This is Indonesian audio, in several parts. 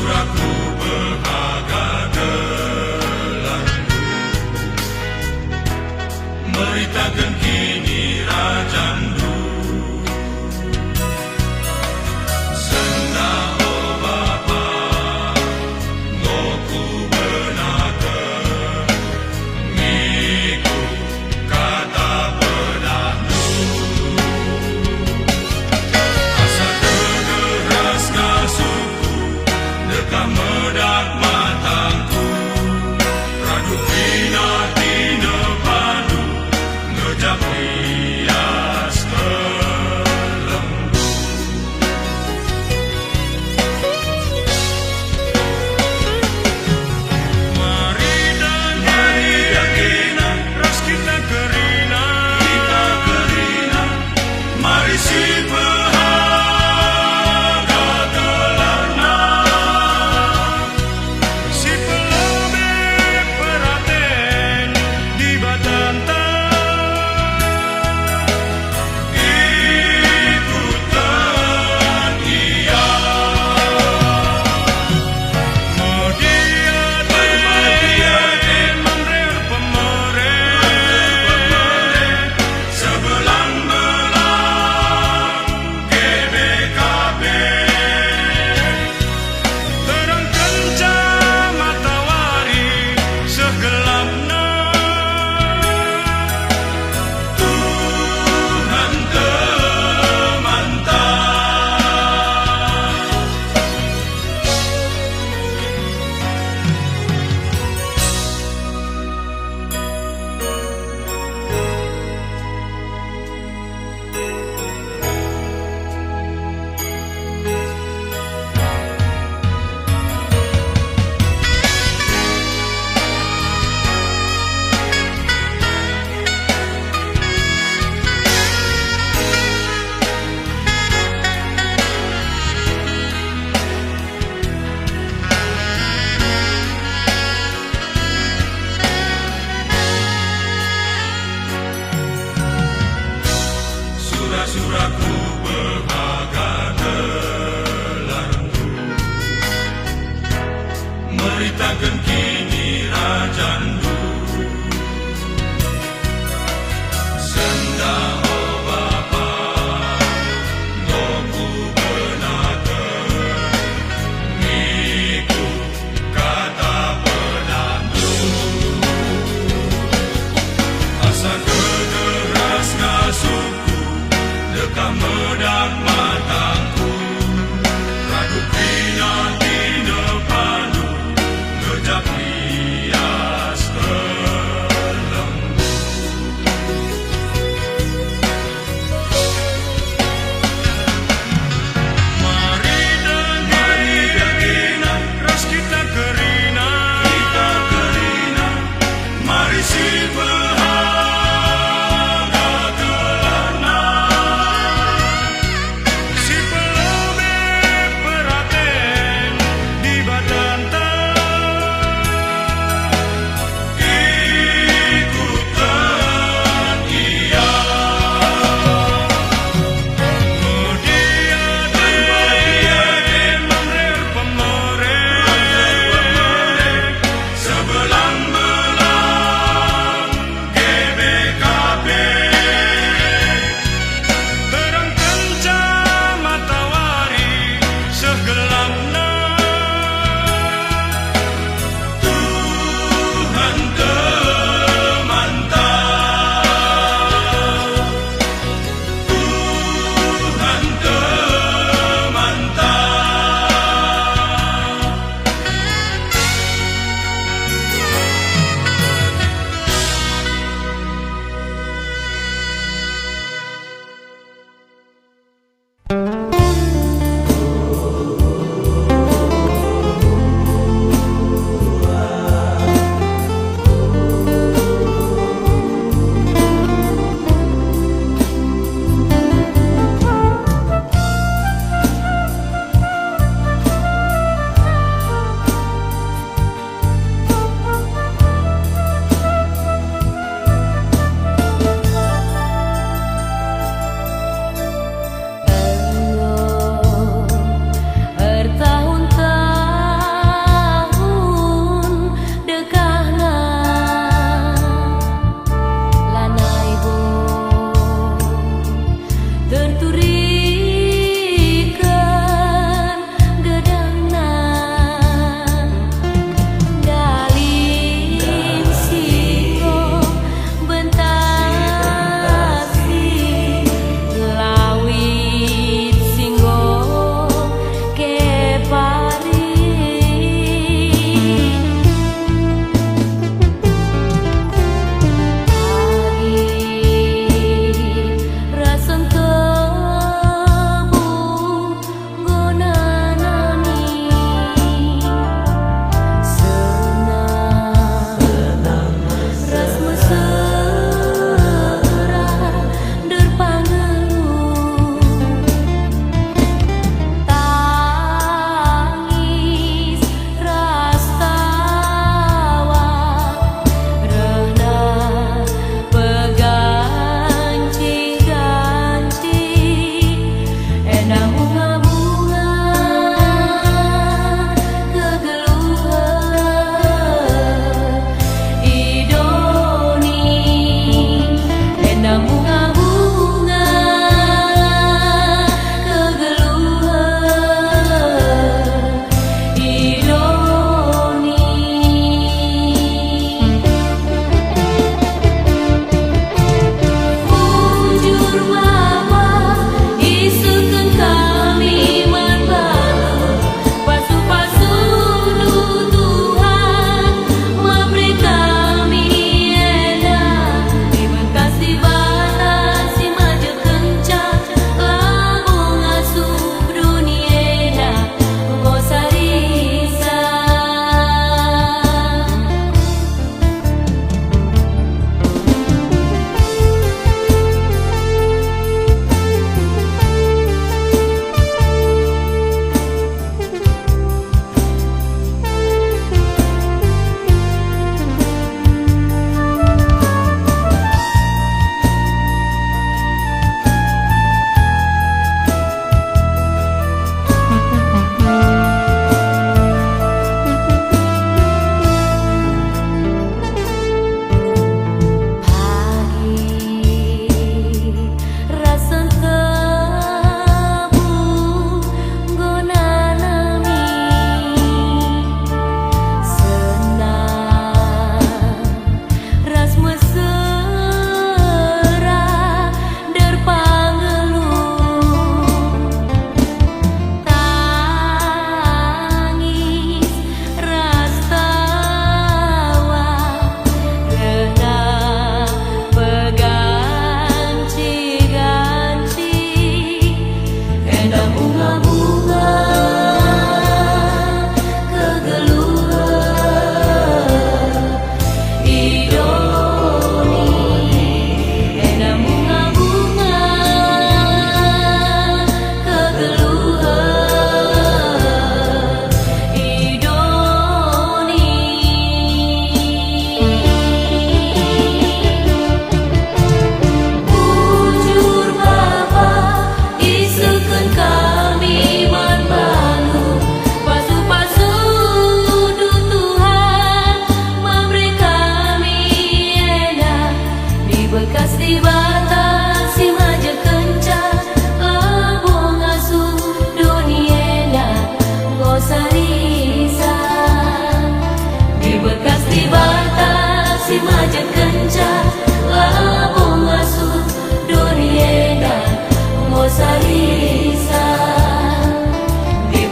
suraku berharga gelarmu, meritakan kini rajandu. Senang oh Bapa, ngoku benaka, miku kata pedanu. Asa tergeras kasuku, dekam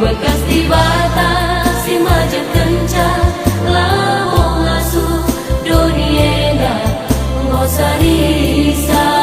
bekas di batasi majak kencang lawong asuh doniena ngosa risau.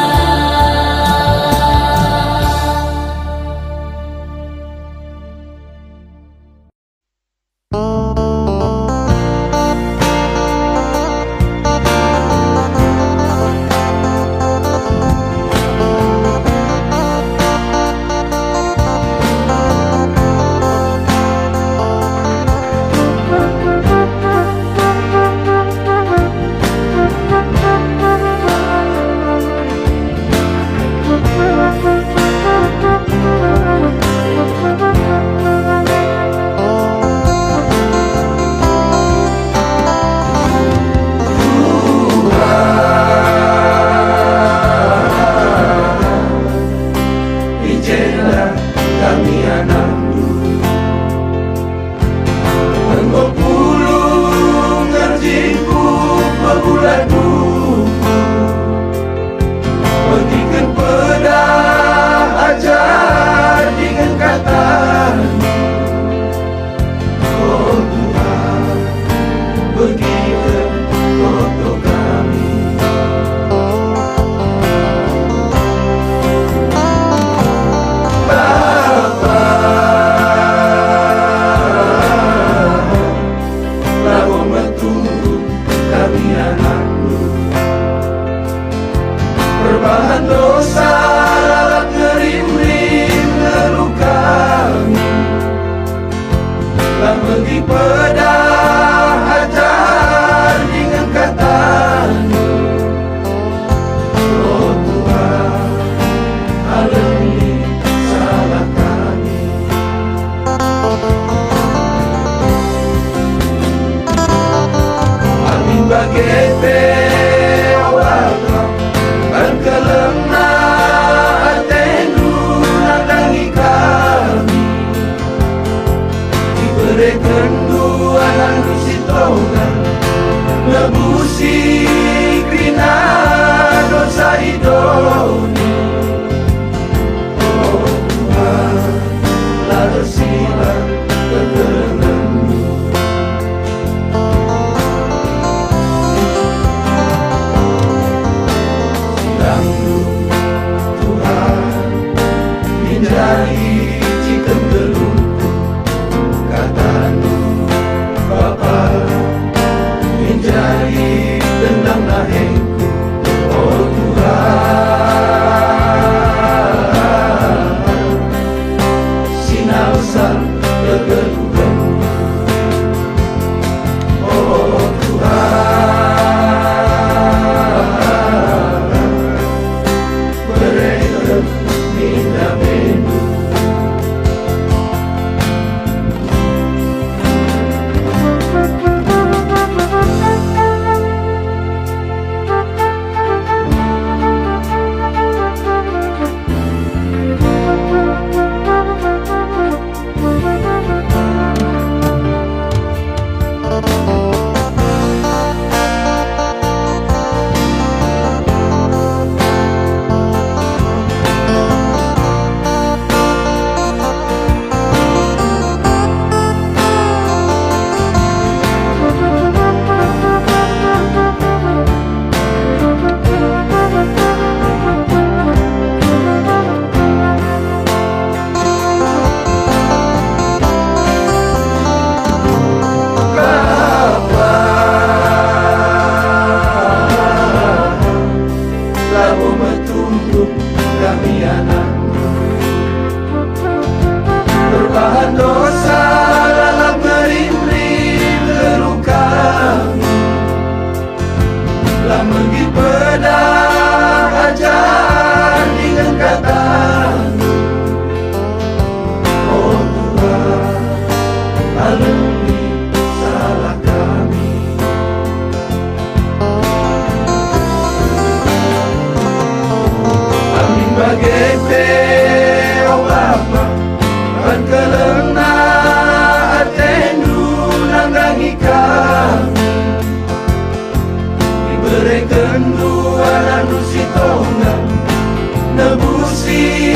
nebusi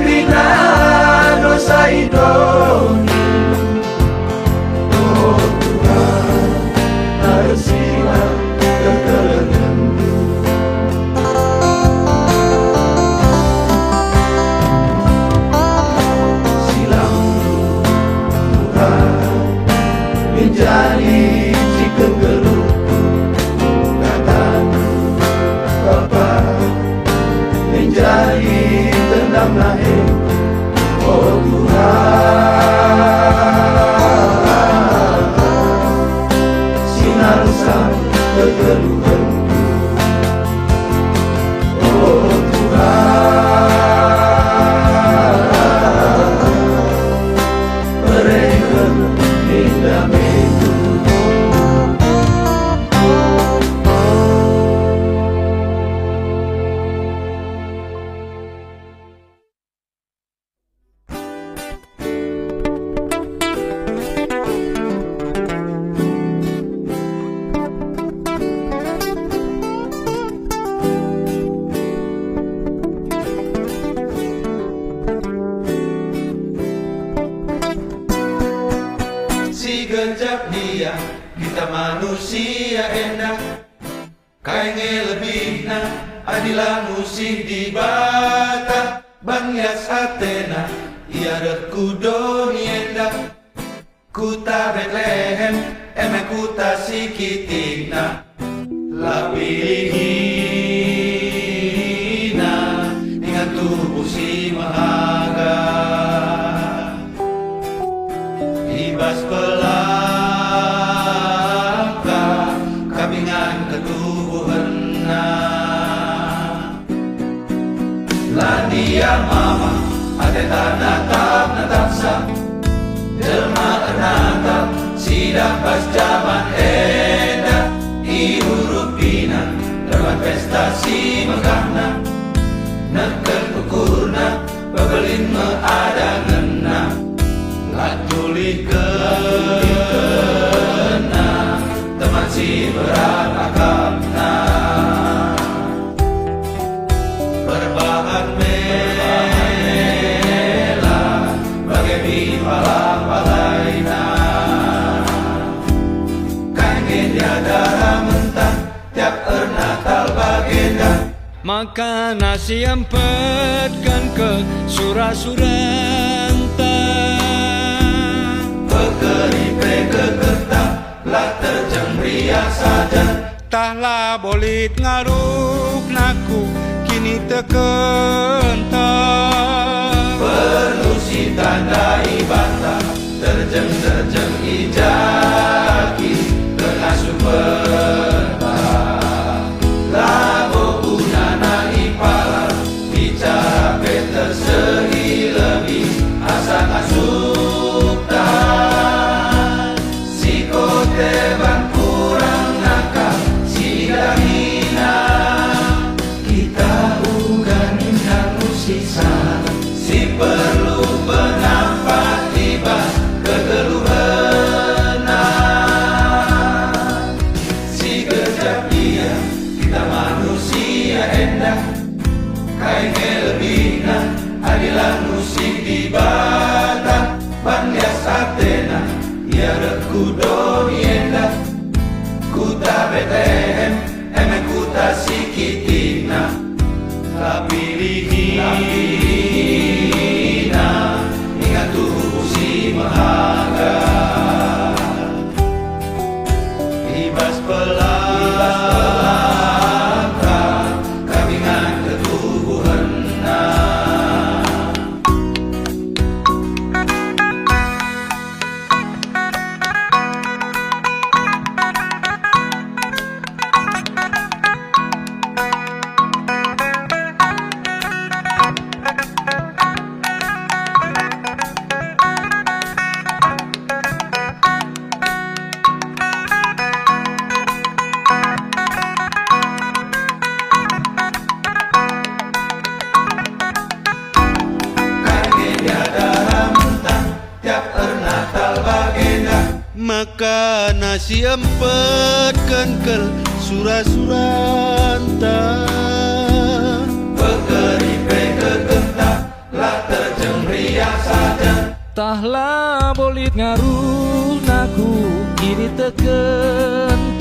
krina dosa idoni indah minggu. Si gejap dia, kita manusia endah, kainge lebih na, adilah musih di bata, bangyas Athena, ia rekudo nienda, kuta Bethlehem, emek kuta sikitina, la pilihina, dengan tubuh si mahaga. Ibas pelaka kabingan ketubuhanna, landia mama ade tanatap natapsa jelma natap sidak pas jaman eda iurupina dalam pesta si megahna neken ukurna pebelin meada ngena latulih kena teman si berakapna berbahan mela bagai bimbala palaina kangen tiada mentah tiap Natal bagenda. Maka nasi empatkan ke surah-suranta, Pekeripe kegetah lah terjang ria saja. tahlah bolit ngaruk naku kini tekentang. Perlu si tanda ibata terjeng ijaki pengasuh petang. Labo unana ipala bicara Peter sehi lebih asa ngasuptan. Si kote bang kurang nakal si dahina kita uganin kamu sisa si perlu penampak tiba kegeluhana si gejap dia kita manusia endah kainge lebihna adilah musik di bata bangyas Athena ia rekudo nienda kuta Bethlehem emek kuta sikitina la pilihina ingat tubuh si mahaga ibas pelaka kabingan ketubuhanna. Maka nasi empatkan ke surah-suranta, Pekeripe kegentah lah terjeng ria saja. tahlah bolit ngaruh naku kini tekentang.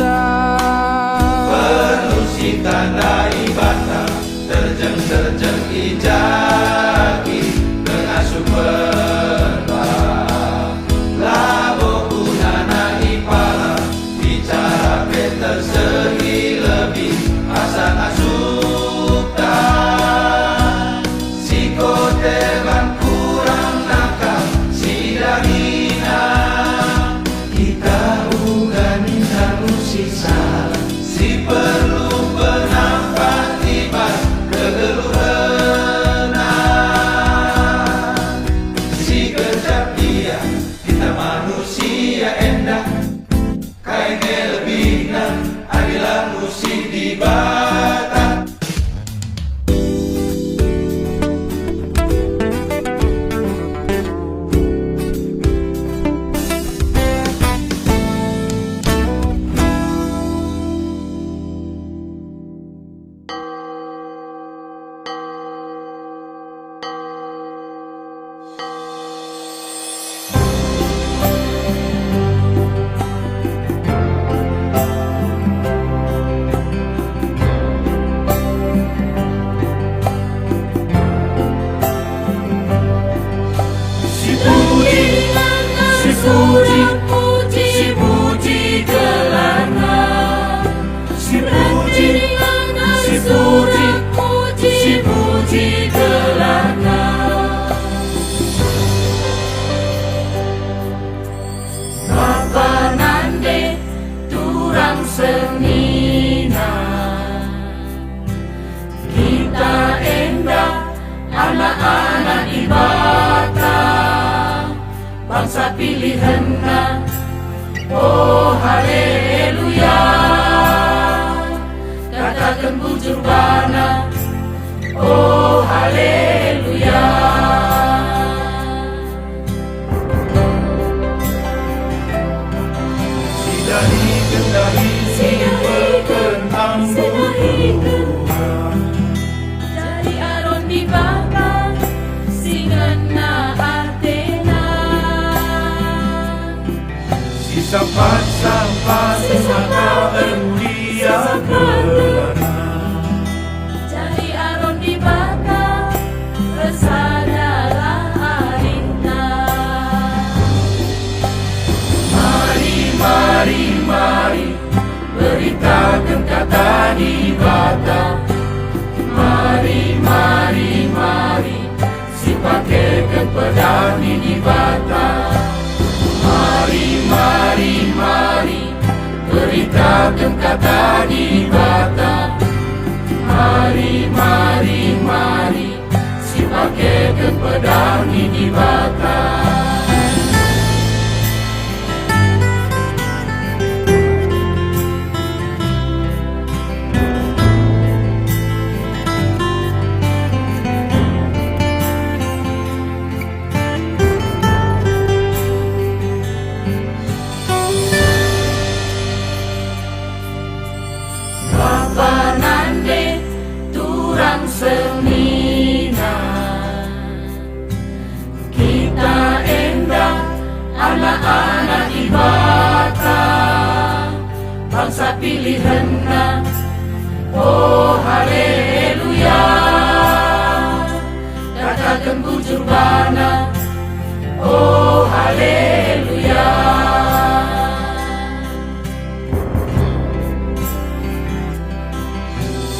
Perlu si tanda ibata terjeng ijaki pengasuh petang. Labo unana ipala bicara Peter sehi lebih asa ngasuptan. Si kote bang kurang nakal si dahina kita uganin kamu sisa si perlu penampak tibat kegeluhana si kerja manusia endah kainnya lebih nah adalah musik di Batak. Anak-anak di Batak, bangsa pilihanna, oh haleluya. Katakan bujur bana, oh haleluya. Sidahi kendahi simpekeun ambuh dari aron di Batak, singenna artena. Sampat semata mulia kelana. Dari aron di Batak, resadalah arina. Mari, mari, mari, beritakan kata di Batak. Mari, mari, mari, si pakaikan pedang di Batak. Mari, mari, mari, beritakan kata di Batak. Mari, mari, mari, si pakaikan pedang di Batak. Kita endah anak-anak di Batak, bangsa pilihanna, oh haleluya. Katakan bujur bana, oh haleluya.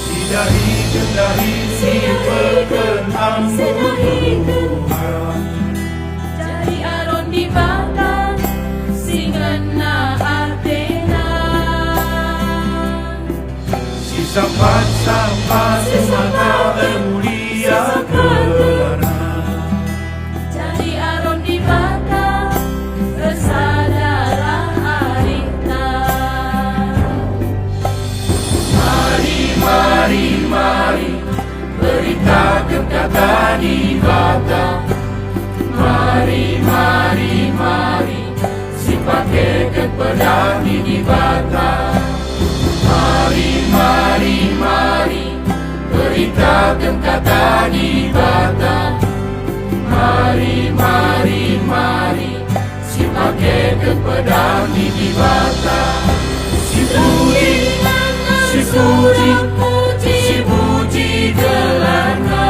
Sidahi kendahi simpekeun ambuh dari aron di Batak, singenna artena. Sampat semata mulia kelana. Dari aron di Batak, resadalah arina. Mari, mari, mari, beritakan kata di Batak. Mari, mari, mari, si pakaikan pedang di Batak. Mari, mari, mari, beritakan kata di Batak. Mari, mari, mari, si pakaikan pedang di Batak. Si puji, si puji, si puji kelana.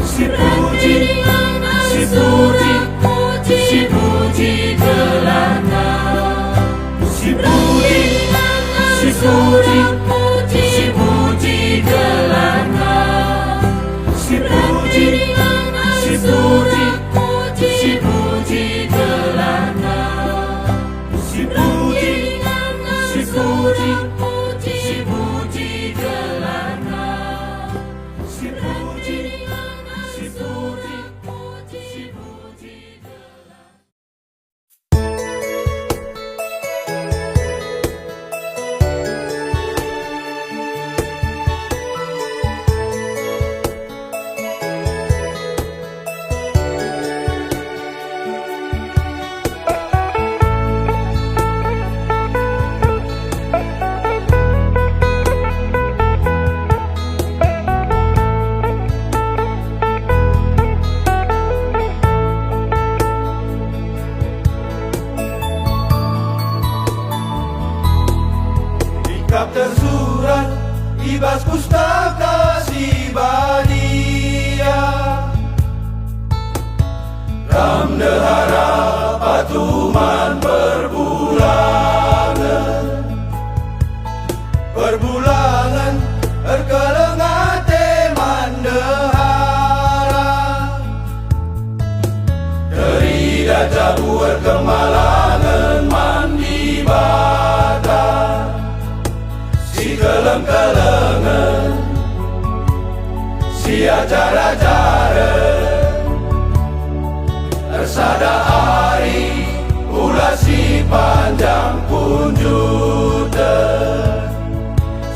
Si puji, si puji, si puji kelana. Si puji, si puji, si puji kelana. Si puji, si puji, si puji kelana. Si puji, si puji, si puji tersurat ibas pustaka si badia. Ramdehara patuman perbulangan erkelengate mandehara. Derida jabu erkemalangan mandi bata si keleng-kelengan si ajar-ajara ersada hari ulah si panjang punjuta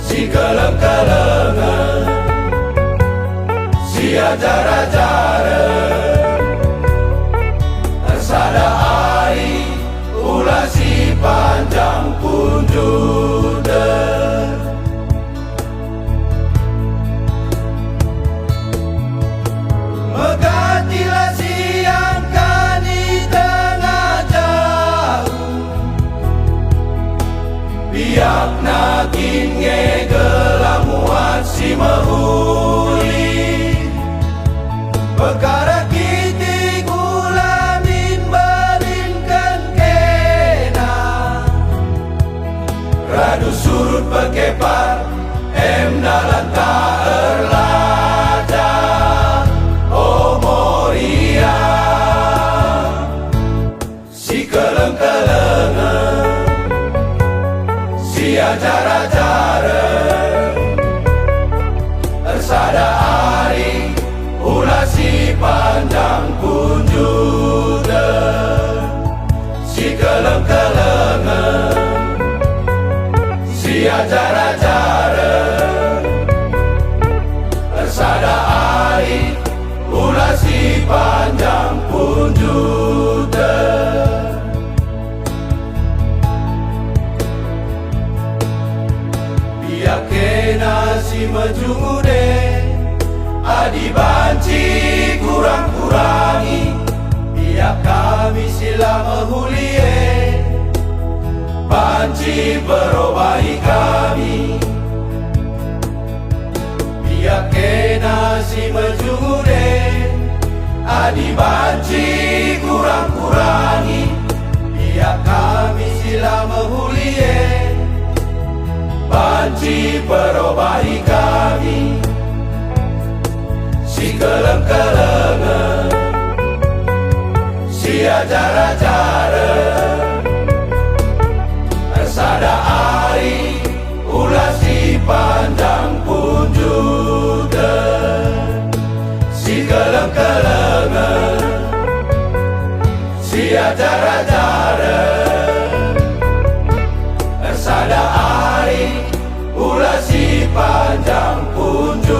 si keleng-kelengan si ajar-ajara ersada hari ulah si panjang punjuta. Megatilah siang kani tengah jauh, biak nakin ngegelamuan si mahuli. Perkara kiti gulamin belinkan kena, radu surut pekepar em dalam tak erlaja. Oh Moria si keleng-kelengan si ajar-ajara ersada hari ulah si panjang punjuta si keleng-kelengan si ajar-ajara ersada hari ulah si panjang punjuta. Biak kena si majungude adi banci kurang-kurangi, biak kami sila mahulie banci berobahi kami. Biak kena si majungude adi banci kurang-kurangi, biak kami sila mahulie banci berobahi kami. Si keleng-kelengan si ajar-ajara ersada hari ulah si panjang punjuta si keleng-kelengan si ajar-ajara ersada hari ulah si panjang punjuta.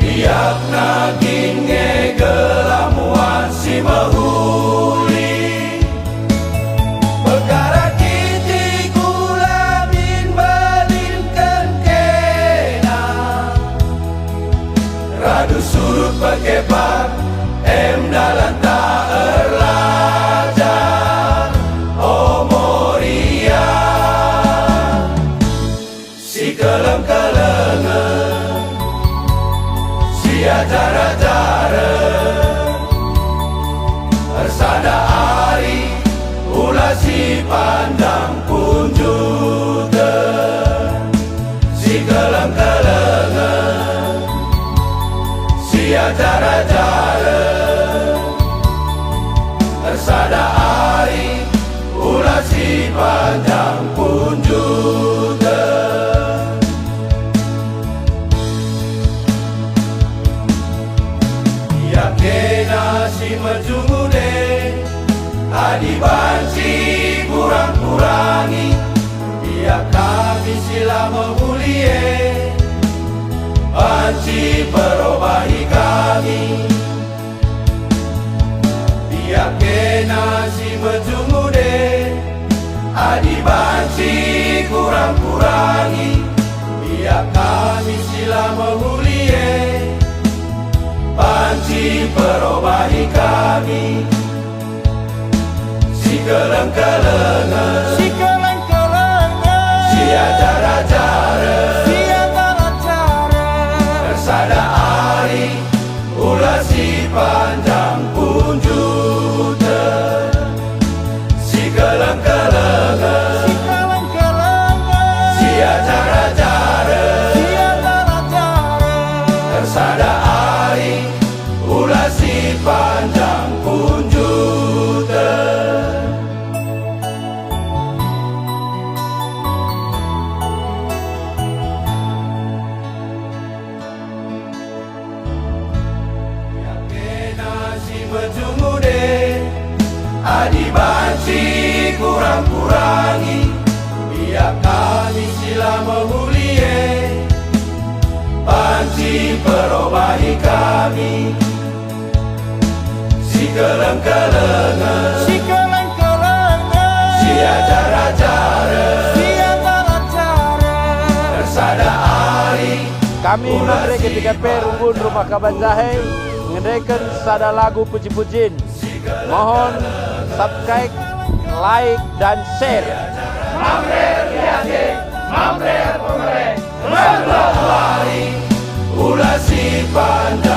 Biak naging ngegelamuan si mahuli, perkara kiti gulamin belinkan kena, radu surut pekepar em dalam tak erlaja. Oh Moria si keleng-kelengan si ajar-ajara ersada hari ulah si pandang punjuta si keleng-kelengan si ajar-ajara si panjang punjuta ya kena si majumude adi banci kurang-kurangi ya kami sila memulie banci perubahi kami ya kena si majumude adi banci kurang-kurangi ya kami sila memulie banci perubahi kami si keleng-kelengan Si keleng-kelengan si ajar-ajar Si ajar-ajar Persada ari ulah si panjang punjuta si keleng-kelengan Si keleng-kelengan si ajar-ajar Si ajar-ajar Persada ari ulah si panjang punjuta ya kena si majumude adi banci kurang-kurangi biar kami sila memulie banci perubahi kami si keleng-kelengan Si keleng-kelengan si ajar-ajar Si ajar-ajar Persada ari Kami Menteri KPKP Rumbun Rumah Kaban Zahai mengadakan sada lagu puji-pujin. Mohon subscribe, like dan share. ulah si panjang